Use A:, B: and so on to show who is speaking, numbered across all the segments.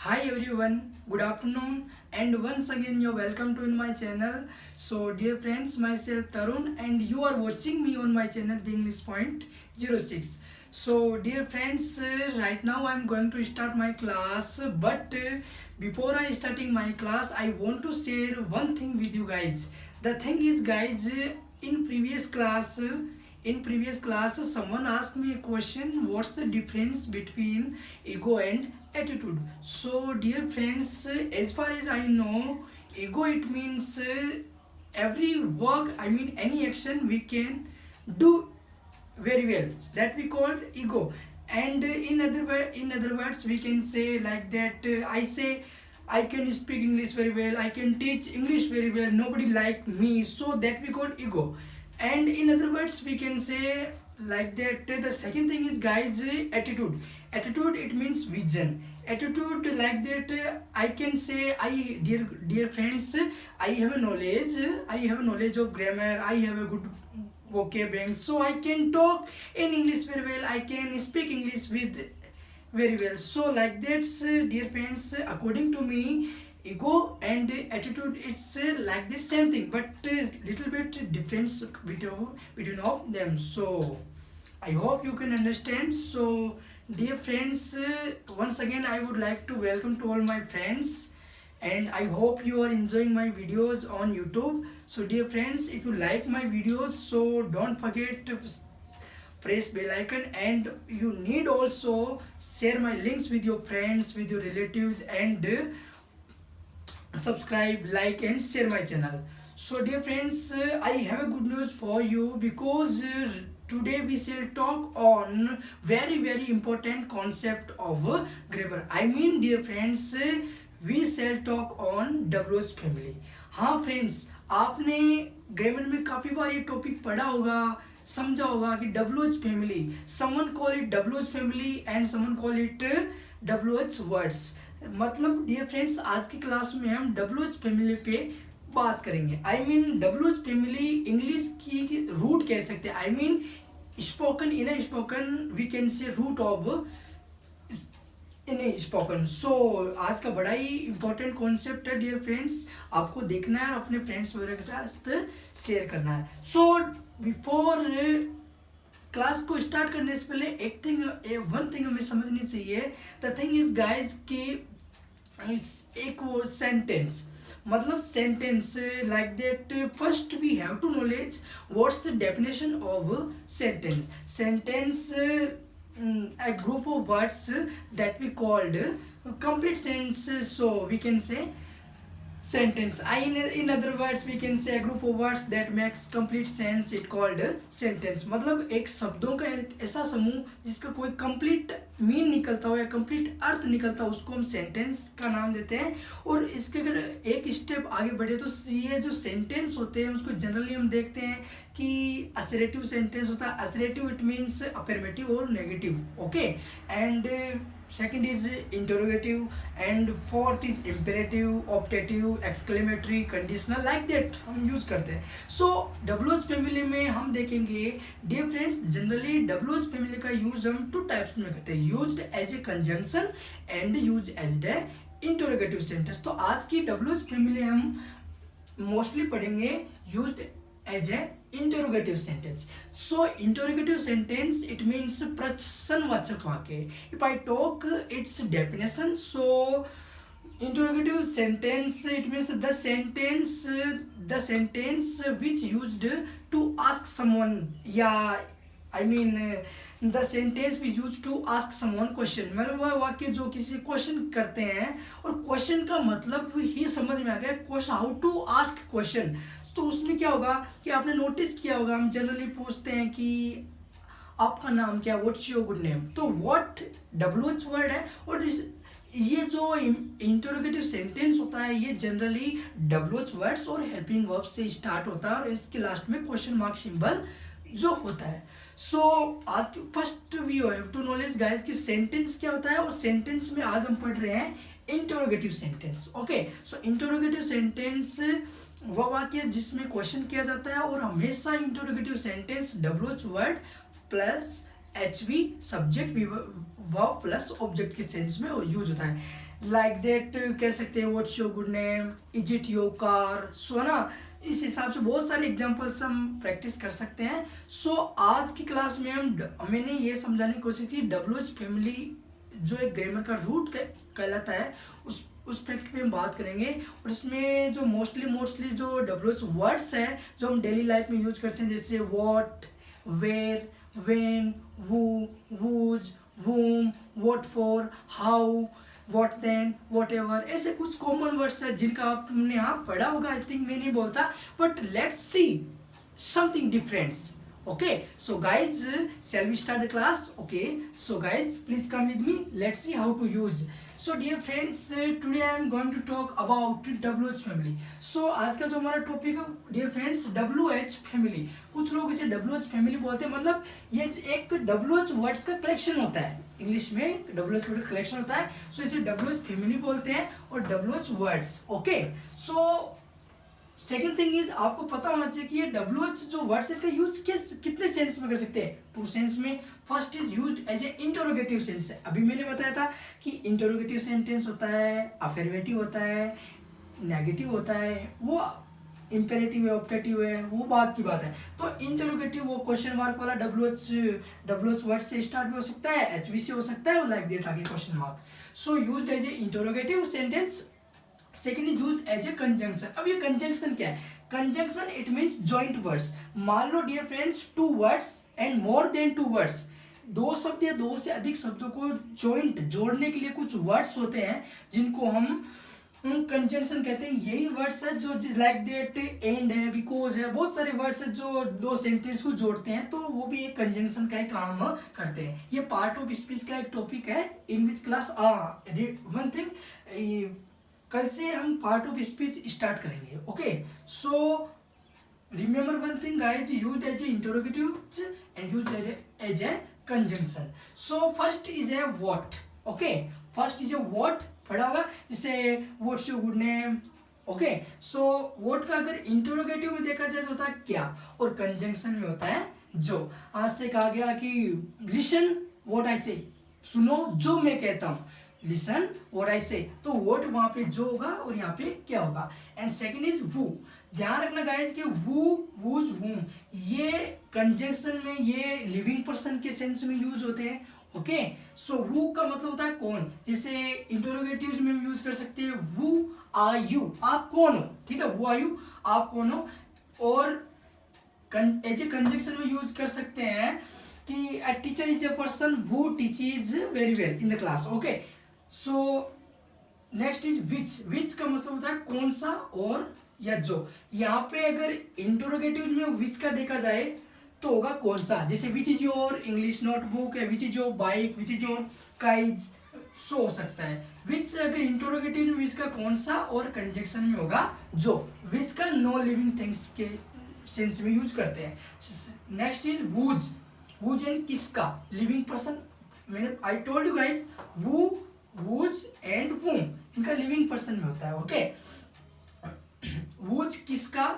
A: Hi everyone, good afternoon, and once again you're welcome to in my channel. So dear friends, myself Tarun and you are watching me on my channel The English Point 06. So dear friends, right now I'm going to start my class, but before I starting my class I want to share one thing with you guys. The thing is guys, in previous class someone asked me a question, what's the difference between ego and attitude. So dear friends, as far as I know, ego it means every work, I mean any action we can do very well, that we call ego. And in other words we can say like that, I say I can speak English very well, I can teach English very well, nobody like me, so that we call ego. And in other words we can say like that, the second thing is guys, attitude it means vision. Attitude like that, I can say, I dear friends, I have a knowledge, of grammar, I have a good vocabulary, so I can talk in English very well, I can speak English with very well. So like that, dear friends, according to me, ego and attitude it's like the same thing, but little bit difference between of them. So I hope you can understand. So dear friends, once again I would like to welcome to all my friends, and I hope you are enjoying my videos on YouTube. So dear friends, if you like my videos, so don't forget to press bell icon, and you need also share my links with your friends, with your relatives, and subscribe, like, and share my channel. So dear friends, I have a good news for you, because today we shall talk on very important concept of grammar. I mean dear friends, we shall talk on WH family. हाँ friends, आपने grammar में काफ़ी बार ये topic पढ़ा होगा, समझा होगा कि WH family, someone call it WH family and someone call it WH words. मतलब डियर फ्रेंड्स, आज की क्लास में हम WH फैमिली पे बात करेंगे। I mean WH family English की रूट कह सकते हैं। I mean spoken, in spoken we can say root of in spoken. So आज का बड़ा ही इंपॉर्टेंट कॉन्सेप्ट है डियर फ्रेंड्स, आपको देखना है और अपने फ्रेंड्स वगैरह के साथ शेयर करना है। सो बिफोर क्लास को स्टार्ट करने से पहले वन थिंग हमें समझनी चाहिए। द थिंग इज गाइज कि एक वो सेंटेंस, मतलब sentence like that, first we have to knowledge what's the definition of sentence. Sentence a group of words that we called complete sentence, so we can say sentence. In other words we can say a group of words that makes complete sense, it called sentence. मतलब एक शब्दों का एक ऐसा समूह जिसका कोई complete mean निकलता हो या कंप्लीट अर्थ निकलता हो, उसको हम सेंटेंस का नाम देते हैं। और इसके अगर एक स्टेप आगे बढ़े तो ये जो सेंटेंस होते हैं उसको जनरली हम देखते हैं कि असरेटिव सेंटेंस होता है। असरेटिव इट मीन्स अफर्मेटिव और negative, okay. And second is interrogative, and fourth is imperative, optative, exclamatory, conditional, like that हम यूज करते हैं। सो WH फैमिली में हम देखेंगे dear friends, generally WH family का यूज हम टू टाइप्स में करते हैं, used as a conjunction and use as a interrogative sentence. तो आज की WH फैमिली हम मोस्टली पढ़ेंगे used as a interrogative sentence. So interrogative sentence it means प्रश्नवाचक वाक्य. If I talk its definition, so interrogative sentence it means the sentence which used to ask someone, yeah, I mean the sentence we use to ask someone question। मतलब वह वाक्य जो किसी question करते हैं और क्वेश्चन का मतलब ही समझ में आ गया, question how to ask question. तो उसमें क्या होगा कि आपने नोटिस किया होगा, हम जनरली पूछते हैं कि आपका नाम क्या, व्हाट्स योर गुड नेम। तो व्हाट WH वर्ड है, और ये जो इंटरोगेटिव सेंटेंस होता है ये जनरली WH वर्ड्स और हेल्पिंग वर्ब से स्टार्ट होता है, और इसके लास्ट में क्वेश्चन मार्क सिंबल जो होता है। सो आज first we have to knowledge guys कि सेंटेंस क्या होता है, और सेंटेंस में आज हम पढ़ रहे हैं interrogative sentence, okay. So interrogative sentence वह वाक्य जिसमें क्वेश्चन किया जाता है, और हमेशा interrogative sentence WH word plus HV subject verb plus object के सेंस में यूज होता है। लाइक दैट कह सकते हैं what's your good name, is it your car. So ना इस हिसाब से बहुत सारे एग्जांपल्स हम प्रैक्टिस कर सकते हैं। सो आज की क्लास में मैंने ये समझाने की कोशिश की डब्ल्यूएच फैमिली जो एक ग्रामर का रूट कहलाता है उस फैक्ट पे हम बात करेंगे। और इसमें जो मोस्टली जो डब्ल्यूएच वर्ड्स हैं जो हम डेली लाइफ में यूज करते हैं, जैसे what, where, when, who, whose, whom, what for, how, what then, whatever, ऐसे कुछ कॉमन वर्ड्स हैं जिनका आपने यहाँ पढ़ा होगा। आई थिंक मैं नहीं बोलता, but let's see something different. Okay, so guys, shall we start the class? Okay, so guys, please come with me. Let's see how to use. So dear friends, today I am going to talk about WH family. So आज का जो हमारा topic है dear friends, WH family. कुछ लोग इसे WH family बोलते हैं, मतलब ये एक WH वर्ड्स का कलेक्शन होता है। इंग्लिश में WH वर्ड का कलेक्शन होता है, so इसे WH family बोलते हैं और WH words. Okay, so second thing is आपको पता होना चाहिए कि ये WH जो वर्ड्स है यूज कितने सेंस में कर सकते हैं। टू सेंस में। First is used as a interrogative sense. अभी मैंने बताया था कि इंटरोगेटिव सेंटेंस होता है, अफर्मेटिव होता है, नेगेटिव होता है, वो इंपेरेटिव है, ऑप्टेटिव है, वो बात की बात है। तो इंटरोगेटिव वो क्वेश्चन मार्क वाला WH वर्ड से स्टार्ट भी हो सकता है, HV से हो सकता है, और लाइक दैट आगे question mark. So used as a interrogative sentence. Second is used as a conjunction. अब ये कंजंक्शन क्या है? Conjunction it means joint words. मान लो dear friends, two words and more than two words, दो शब्द या दो से अधिक शब्दों को जॉइंट जोड़ने के लिए कुछ वर्ड्स होते हैं जिनको हम कंजंक्शन कहते हैं। यही वर्ड्स है जो लाइक दैट, एंड है, बिकॉज है, बहुत सारे वर्ड्स है जो दो सेंटेंस को जोड़ते हैं, तो वो भी एक कंजंक्शन का ही काम करते हैं। ये पार्ट ऑफ स्पीच का एक टॉपिक है in which class one thing, कल से हम पार्ट ऑफ स्पीच स्टार्ट करेंगे। Okay, so remember one thing guys, used as a interrogative and used as a conjunction. So first is a what. Okay, first is a what पढ़ा होगा, जैसे what's your good name. Okay, so what का अगर interrogative में देखा जाए तो होता है क्या, और कंजंक्शन में होता है जो। आज से कहा गया कि लिसन व्हाट आई से, सुनो जो मैं कहता हूँ, लिसन व्हाट आई से, तो व्हाट वहां पे जो होगा और यहाँ पे क्या होगा। एंड सेकंड इज वू। ध्यान रखना गाइस कि वू, वूज, वूम, ये कंजंक्शन में ये लिविंग पर्सन के सेंस में यूज होते हैं। ओके, सो वू का मतलब होता है कौन, जैसे इंटरोगेटिव में हम यूज कर सकते हैं वू आर यू, आप कौन हो, ठीक है, वू आर यू, आप कौन हो। और एज ए कंजंक्शन में यूज कर सकते हैं कि a teacher is a person who teaches very well in the class. Okay, so next is which. Which का मतलब होता है कौन सा और या जो। यहाँ पे अगर इंटरोगेटिव में विच का देखा जाए तो होगा कौन सा, जैसे which is your English notebook, या which is your bike, which is your kites, so हो सकता है। विच अगर इंटरोगेटिव में विच का कौन सा और कंजंक्शन में होगा जो। विच का नो लिविंग थिंग्स के सेंस में यूज करते हैं। Next is whose. Whose and किसका, लिविंग पर्सन। मैंने I told you guys, who, whose and whom इनका लिविंग पर्सन में होता है। ओके, वूज किसका,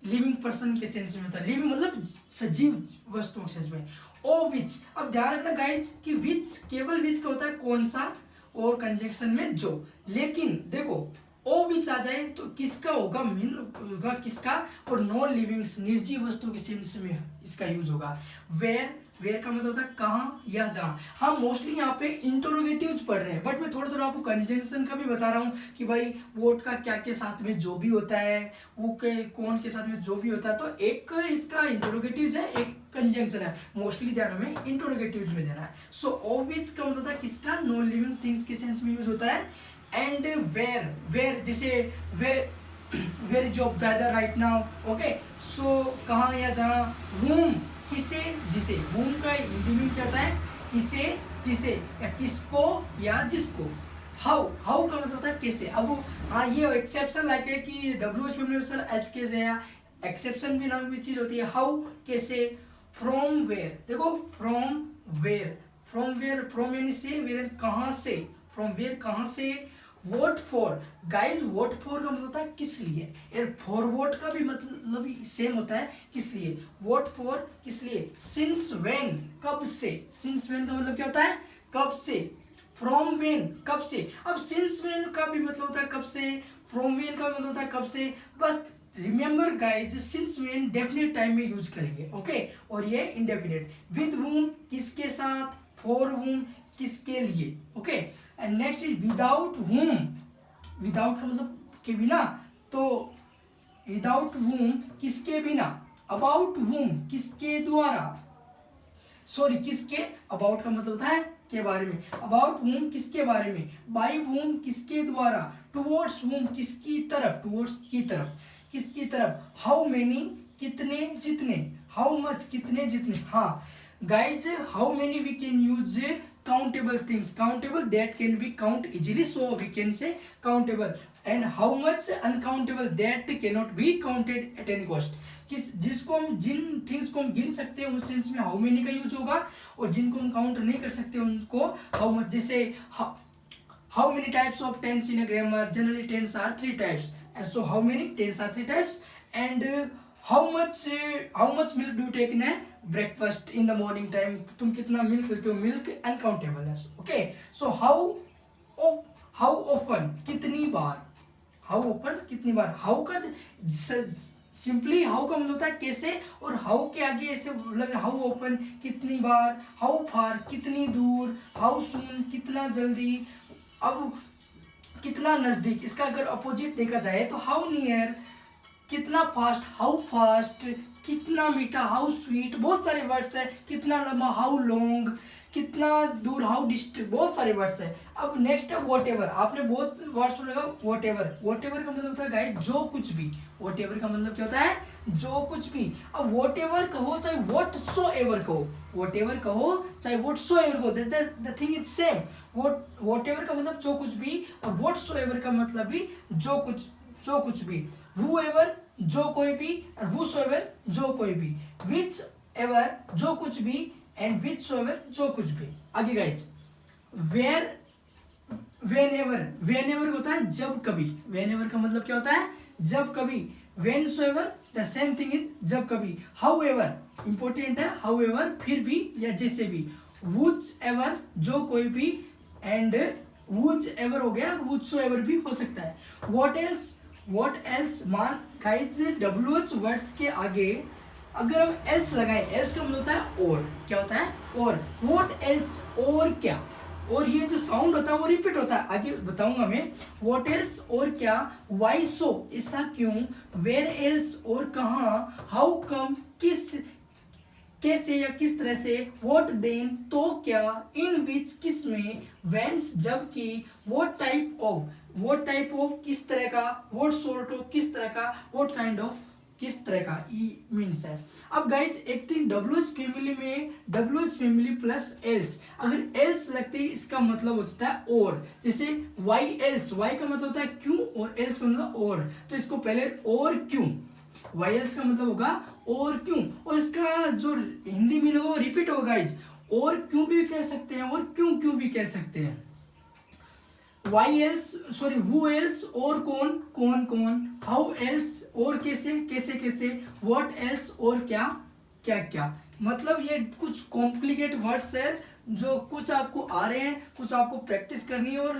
A: लिविंग पर्सन के सेंस में होता है, लिविंग मतलब सजीव वस्तुओं के सेंस में। ओ विच, अब ध्यान रखना गाइज कि विच केवल विच का होता है कौन सा और कंजंक्शन में जो। लेकिन देखो ओ विच आ जाए तो किसका होगा, मीन होगा किसका, और नॉन लिविंग्स निर्जीव वस्तु के सेंस में इसका यूज होगा। वेयर, वेयर का मतलब होता है कहाँ या जहाँ। हम मोस्टली यहाँ पे इंटरोगेटिव्स पढ़ रहे हैं, बट मैं थोड़ा थोड़ा आपको कंजंक्शन का भी बता रहा हूँ कि भाई वोट का क्या के साथ में जो भी होता है, वो के कौन के साथ में जो भी होता है। तो एक इसका इंटरोगेटिव्स है, एक कंजंक्शन है। मोस्टली ध्यान हमें इंटरोगेटिव्स में देना है। सो ऑब्वियस का मतलब होता है किसका, नॉन लिविंग थिंग्स के सेंस में यूज होता है। एंड वेयर, वेयर जैसे where is your brother right now. Okay, so कहाँ या जहाँ। वूम किसे, जिसे। वूम का हिंदी में क्या होता है, किसे, जिसे, या किसको या जिसको। हाउ, हाउ का मतलब होता है कैसे। अब हाँ, ये एक्सेप्शन लाइक है कि WH में सर एच कैसे है, या एक्सेप्शन भी नाम की चीज होती है। हाउ कैसे। फ्रॉम वेयर, देखो from where, from where, from यानी से, वेयर कहाँ से, फ्रॉम वेयर कहाँ से। What for guys, what for का मतलब होता है किस लिए, और फॉरवर्ड का भी मतलब सेम होता है, किस लिए। वोट फॉर किस लिए। सिंस व्हेन, कब से। सिंस व्हेन का मतलब क्या होता है, कब से, फ्रॉम वेन कब से। अब सिंस वेन का भी मतलब होता है कब से, फ्रॉम वेन का मतलब होता है कब से। बस remember guys, since when definite time में यूज करेंगे, ओके। और ये इंडेफिनेट, विद वूम किसके साथ, फॉर वूम किसके लिए, okay. And next is without whom, without का मतलब के बिना, तो विदाउट वूम किसके बिना, अबाउट वूम किसके द्वारा, सॉरी किसके, अबाउट का मतलब होता है के बारे में, अबाउट वूम किसके बारे में, बाय वूम किसके द्वारा, टुवर्ड्स वूम किसकी तरफ, टुवर्ड्स की तरफ, किसकी तरफ, हाउ मेनी कितने जितने, हाउ मच कितने जितने। हाँ guys, how many we can use countable things, countable that can be count easily, so we can say countable, and how much uncountable that cannot be counted at any cost। किस जिसको हम, जिन things को हम गिन सकते हैं उस sense में हाउ मेनी का यूज होगा, और जिनको हम काउंट नहीं कर सकते उनको हाउ मच। जैसे how many types of tense in a grammar, generally tense are 3 types, and so how many tense are 3 types, and how much milk do take in breakfast in the morning time, तुम कितना milk लेते हो, milk uncountable है, okay. So how often कितनी बार, how often कितनी बार, how का सिंपली हाउ का मतलब होता है कैसे, और हाउ के आगे ऐसे लगे, हाउ ओपन कितनी बार, हाउ फार कितनी दूर, हाउ सून कितना जल्दी, अब कितना नजदीक, इसका अगर अपोजिट देखा जाए तो हाउ नियर कितना फास्ट, हाउ फास्ट कितना मीठा, हाउ स्वीट, बहुत सारे वर्ड्स है, कितना लंबा, हाउ लॉन्ग कितना दूर, हाउ डिस्टेंट, बहुत सारे वर्ड्स है। अब नेक्स्ट है वॉट एवर, आपने बहुत वर्ड सुनेगा वॉट एवर, वॉट एवर का मतलब होता है गाइस जो कुछ भी, वॉट एवर का मतलब क्या होता है, जो कुछ भी। अब वॉट एवर कहो चाहे वॉट सो एवर कहो, वॉट एवर कहो चाहे वॉट सो एवर कहो, the thing is same. What ever का मतलब जो कुछ भी, और वॉट सो एवर का मतलब भी जो कुछ भी। Whoever जो कोई भी, और whosoever जो कोई भी, which ever जो कुछ भी, and whichsoever जो कुछ भी। आगे गाइज, where whenever होता है जब कभी, whenever का मतलब क्या होता है जब कभी, whensoever the same thing is जब कभी, however इंपॉर्टेंट है, however फिर भी या जैसे भी, whichever जो कोई भी, and whichever हो गया, whosoever भी हो सकता है। वॉट एल्स मान गाइज, WH वर्ड्स के आगे अगर हम एल्स लगाएं, एल्स का मतलब होता है और, क्या होता है और, वॉट एल्स और क्या, और ये जो साउंड होता है वो रिपीट होता है, आगे बताऊंगा मैं। वॉट एल्स और क्या, वाई सो ऐसा क्यों, वेयर एल्स और कहाँ, हाउ कम किस कैसे या किस तरह से, वॉट देन तो क्या, इन विच किस में, वेन्स जबकि, वॉट टाइप ऑफ किस तरह का, वॉट सॉर्ट ऑफ किस तरह का, वॉट काइंड ऑफ किस तरह का, ई मीन्स है। अब गाइज एक थिंग, WH फैमिली में WH फैमिली प्लस एल्स, अगर एल्स लगते ही इसका मतलब हो सकता है और, जैसे वाई एल्स, वाई का मतलब होता है क्यों, और एल्स का मतलब और, तो इसको पहले और क्यों, वाई एल्स का मतलब होगा और क्यों, और इसका जो हिंदी मीनिंग होगा रिपीट होगा गाइज, और क्यों भी कह सकते हैं, और क्यों भी कह सकते हैं। Why else, sorry who else और कौन, हाउ एल्स और कैसे, व्हाट एल्स और क्या, मतलब ये कुछ कॉम्प्लिकेट वर्ड्स है जो कुछ आपको आ रहे हैं, कुछ आपको प्रैक्टिस करनी है, और